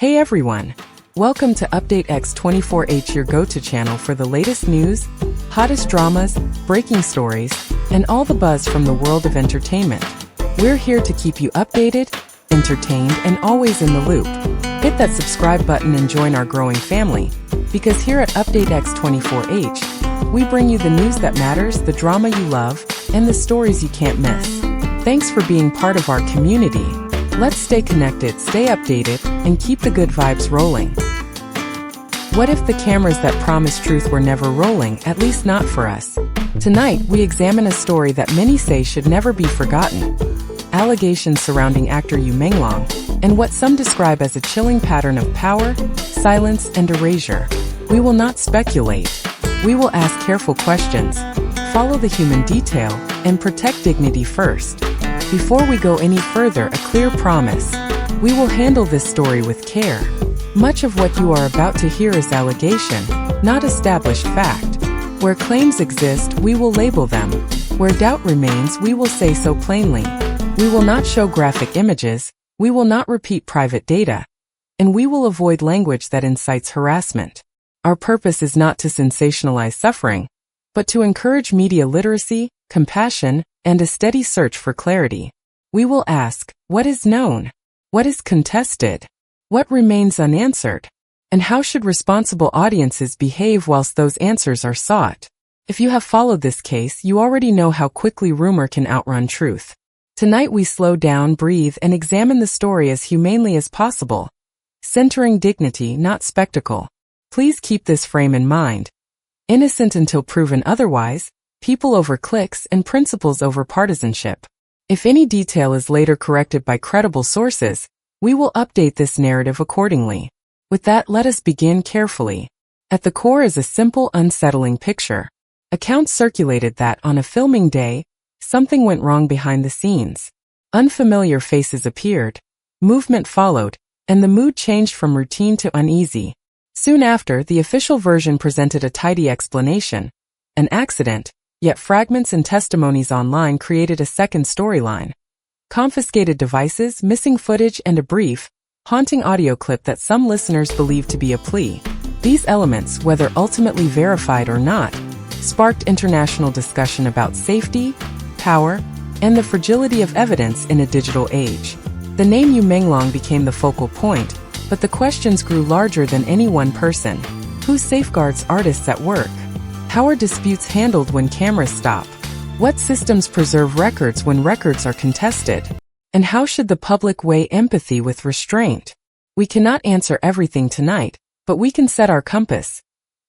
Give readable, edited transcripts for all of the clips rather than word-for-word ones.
Hey everyone! Welcome to Update X24H, your go-to channel for the latest news, hottest dramas, breaking stories, and all the buzz from the world of entertainment. We're here to keep you updated, entertained, and always in the loop. Hit that subscribe button and join our growing family, because here at Update X24H, we bring you the news that matters, the drama you love, and the stories you can't miss. Thanks for being part of our community. Let's stay connected, stay updated, and keep the good vibes rolling. What if the cameras that promised truth were never rolling, at least not for us? Tonight, we examine a story that many say should never be forgotten. Allegations surrounding actor Menglong, and what some describe as a chilling pattern of power, silence, and erasure. We will not speculate. We will ask careful questions, follow the human detail, and protect dignity first. Before we go any further, a clear promise. We will handle this story with care. Much of what you are about to hear is allegation, not established fact. Where claims exist, we will label them. Where doubt remains, we will say so plainly. We will not show graphic images, we will not repeat private data, and we will avoid language that incites harassment. Our purpose is not to sensationalize suffering, but to encourage media literacy, compassion, and a steady search for clarity. We will ask, what is known? What is contested? What remains unanswered? And how should responsible audiences behave whilst those answers are sought? If you have followed this case, you already know how quickly rumor can outrun truth. Tonight we slow down, breathe, and examine the story as humanely as possible, centering dignity, not spectacle. Please keep this frame in mind. Innocent until proven otherwise, people over clicks and principles over partisanship. If any detail is later corrected by credible sources, we will update this narrative accordingly. With that, let us begin carefully. At the core is a simple, unsettling picture. Accounts circulated that, on a filming day, something went wrong behind the scenes. Unfamiliar faces appeared, movement followed, and the mood changed from routine to uneasy. Soon after, the official version presented a tidy explanation. An accident, yet fragments and testimonies online created a second storyline. Confiscated devices, missing footage, and a brief, haunting audio clip that some listeners believed to be a plea. These elements, whether ultimately verified or not, sparked international discussion about safety, power, and the fragility of evidence in a digital age. The name Menglong became the focal point, but the questions grew larger than any one person. Who safeguards artists at work? How are disputes handled when cameras stop? What systems preserve records when records are contested? And how should the public weigh empathy with restraint? We cannot answer everything tonight, but we can set our compass.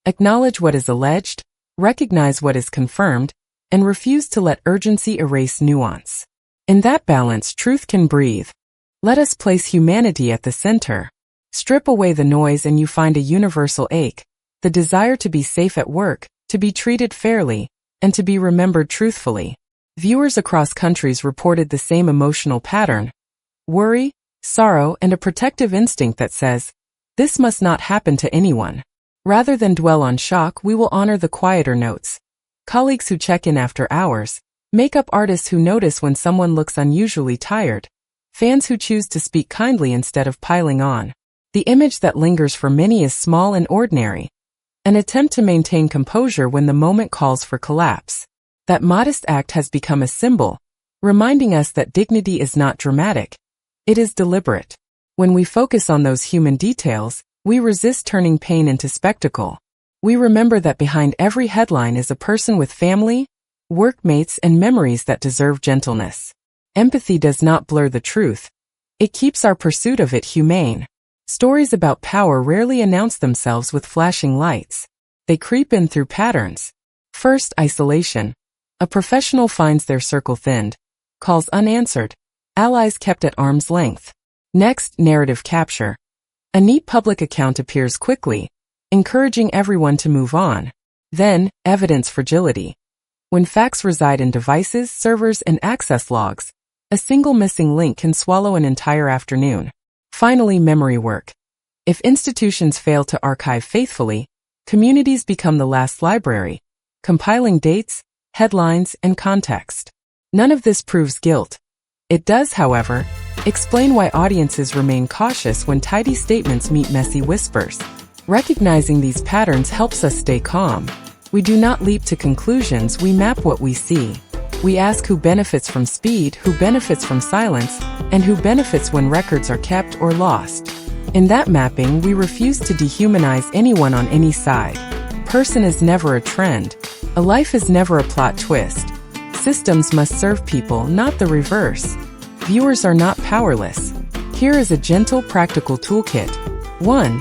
Acknowledge what is alleged, recognize what is confirmed, and refuse to let urgency erase nuance. In that balance, truth can breathe. Let us place humanity at the center. Strip away the noise and you find a universal ache, the desire to be safe at work, to be treated fairly, and to be remembered truthfully. Viewers across countries reported the same emotional pattern: worry, sorrow, and a protective instinct that says, this must not happen to anyone. Rather than dwell on shock, we will honor the quieter notes. Colleagues who check in after hours, makeup artists who notice when someone looks unusually tired, fans who choose to speak kindly instead of piling on. The image that lingers for many is small and ordinary, an attempt to maintain composure when the moment calls for collapse. That modest act has become a symbol, reminding us that dignity is not dramatic, it is deliberate. When we focus on those human details, we resist turning pain into spectacle. We remember that behind every headline is a person with family, workmates, and memories that deserve gentleness. Empathy does not blur the truth. It keeps our pursuit of it humane. Stories about power rarely announce themselves with flashing lights. They creep in through patterns. First, isolation. A professional finds their circle thinned, calls unanswered, allies kept at arm's length. Next, narrative capture. A neat public account appears quickly, encouraging everyone to move on. Then, evidence fragility. When facts reside in devices, servers, and access logs, a single missing link can swallow an entire afternoon. Finally, memory work. If institutions fail to archive faithfully, communities become the last library, compiling dates, headlines, and context. None of this proves guilt. It does, however, explain why audiences remain cautious when tidy statements meet messy whispers. Recognizing these patterns helps us stay calm. We do not leap to conclusions, we map what we see. We ask who benefits from speed, who benefits from silence, and who benefits when records are kept or lost. In that mapping, we refuse to dehumanize anyone on any side. Person is never a trend. A life is never a plot twist. Systems must serve people, not the reverse. Viewers are not powerless. Here is a gentle, practical toolkit. 1.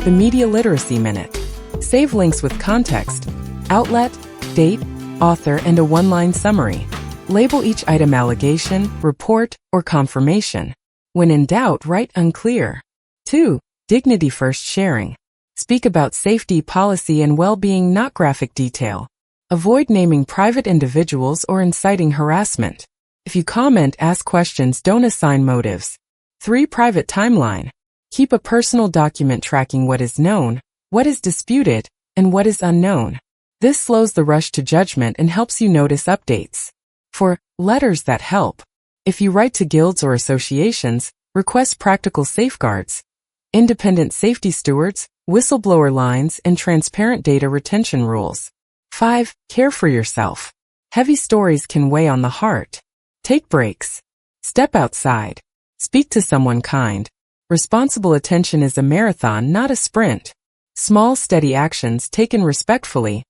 The Media Literacy Minute. Save links with context, outlet, date, author, and a one-line summary. Label each item allegation, report, or confirmation. When in doubt, write unclear. 2. Dignity First Sharing. Speak about safety, policy, and well-being, not graphic detail. Avoid naming private individuals or inciting harassment. If you comment, ask questions, don't assign motives. 3. Private Timeline. Keep a personal document tracking what is known, what is disputed, and what is unknown. This slows the rush to judgment and helps you notice updates. 4. Letters that help. If you write to guilds or associations, request practical safeguards, independent safety stewards, whistleblower lines, and transparent data retention rules. 5. Care for yourself. Heavy stories can weigh on the heart. Take breaks. Step outside. Speak to someone kind. Responsible attention is a marathon, not a sprint. Small, steady actions taken respectfully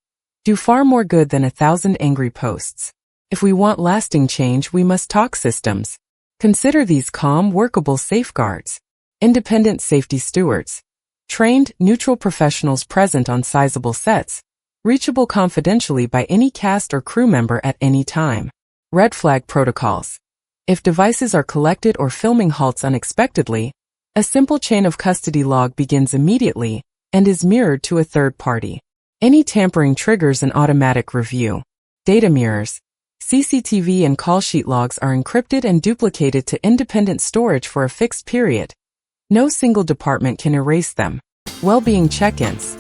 do far more good than 1,000 angry posts. If we want lasting change, we must talk systems. Consider these calm, workable safeguards. Independent safety stewards. Trained, neutral professionals present on sizable sets, reachable confidentially by any cast or crew member at any time. Red flag protocols. If devices are collected or filming halts unexpectedly, a simple chain of custody log begins immediately and is mirrored to a third party. Any tampering triggers an automatic review. Data mirrors. CCTV and call sheet logs are encrypted and duplicated to independent storage for a fixed period. No single department can erase them. Well-being check-ins.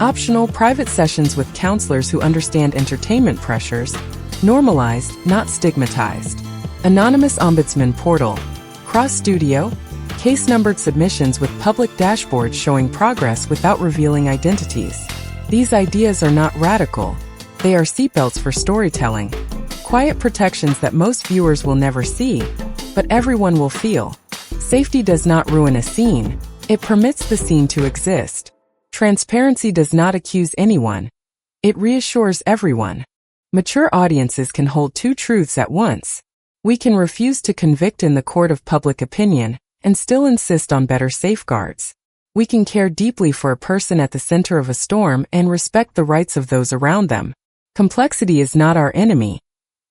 Optional private sessions with counselors who understand entertainment pressures. Normalized, not stigmatized. Anonymous Ombudsman Portal. Cross-studio. Case-numbered submissions with public dashboards showing progress without revealing identities. These ideas are not radical. They are seatbelts for storytelling. Quiet protections that most viewers will never see, but everyone will feel. Safety does not ruin a scene. It permits the scene to exist. Transparency does not accuse anyone. It reassures everyone. Mature audiences can hold two truths at once. We can refuse to convict in the court of public opinion and still insist on better safeguards. We can care deeply for a person at the center of a storm and respect the rights of those around them. Complexity is not our enemy.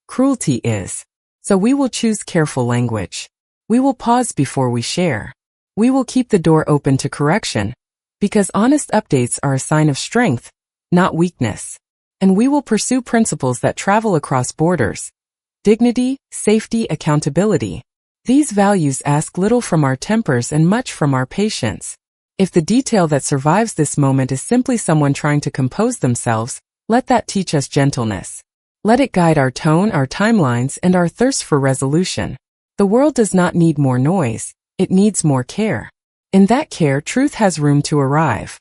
Cruelty is. So we will choose careful language. We will pause before we share. We will keep the door open to correction, because honest updates are a sign of strength, not weakness. And we will pursue principles that travel across borders. Dignity, safety, accountability. These values ask little from our tempers and much from our patience. If the detail that survives this moment is simply someone trying to compose themselves, let that teach us gentleness. Let it guide our tone, our timelines, and our thirst for resolution. The world does not need more noise, it needs more care. In that care, truth has room to arrive.